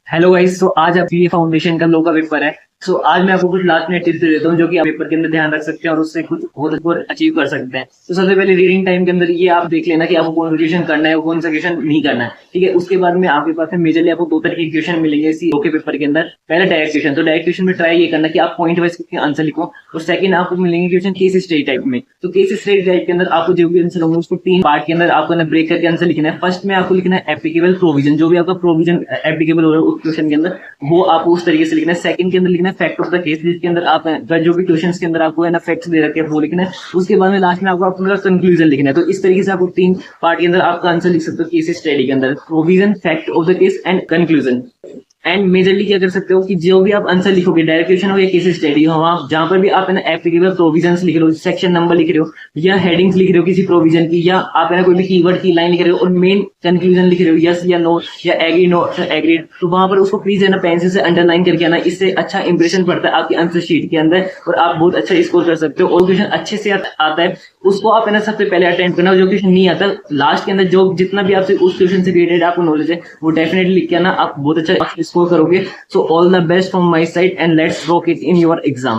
Hello guys. तो आज आप ये फाउंडेशन का लो का पेपर है। आज मैं आपको कुछ लास्ट मिनट टिप्स दे देता हूँ जो कि आप पेपर के अंदर ध्यान रख सकते हैं और उससे कुछ बहुत अच्छा अचीव कर सकते हैं। तो सबसे पहले रीडिंग टाइम के अंदर ये आप देख लेना कि आपको कौन सा क्वेश्चन करना है और कौन सा क्वेश्चन नहीं करना है। ठीक है, उसके बाद में आपके पास में मेजरली आपको दो तरह के क्वेश्चन मिलेंगे इसी लो के पेपर के अंदर। पहला डायरेक्ट क्वेश्चन, तो डायरेक्ट क्वेश्चन में ट्राई ये करना कि आप पॉइंट वाइज आंसर लिखो। और सेकंड आपको मिलेंगे क्वेश्चन केस स्टडी टाइप में। तो केस स्टडी टाइप के अंदर आपको जो भी आंसर होंगे उसको तीन पार्ट के अंदर आपको ब्रेक करके आंसर लिखना है। फर्स्ट में आपको लिखना है एप्लीकेबल प्रोविजन, जो भी आपका प्रोविजन एप्लीकेबल हो रहा है उस क्वेश्चन के अंदर वो आपको उस तरीके से लिखना है। सेकंड के अंदर लिखना है फैक्ट ऑफ द केस, जिसके अंदर आप जो भी क्वेश्चंस के अंदर आपको है ना फैक्ट्स दे रखे हैं वो लिखना है। उसके बाद में लास्ट में आपको अपना कंक्लूजन लिखना है। तो इस तरीके से आपको तीन पार्ट के अंदर आपका आंसर लिख सकते हो केस स्टडी के अंदर, provision, fact of the case and conclusion. And majorly क्या कर सकते हो कि जो भी आप आंसर लिखोगे डायरेक्ट क्वेश्चन हो या केस स्टडी हो, वहां जहां पर भी आप एप्लीकेबल प्रोविजंस लिख रहे हो, सेक्शन नंबर लिख रहे हो या हेडिंग्स लिख रहे हो किसी प्रोविजन की, या आप कोई भी कीवर्ड की लाइन लिख रहे हो और मेन कंक्लूजन लिख रहे हो यस या नो या एग्री नो एग्रीड, तो वहां पर उसको प्लीज है ना पेंसिल से अंडरलाइन करके आना। इससे अच्छा इंप्रेशन पड़ता है आपकी आंसर शीट के अंदर और आप बहुत अच्छा स्कोर कर सकते हो। और क्वेश्चन अच्छे से आता है उसको आप है ना सबसे पहले अटेम्प्ट करना। जो क्वेश्चन नहीं आता लास्ट के अंदर जो जितना भी आपसे उस क्वेश्चन से रिलेटेड आपको नॉलेज है वो डेफिनेटली लिख के आना, आप बहुत अच्छा स्कोर करोगे। So all the best from my side and let's rock it in your exam.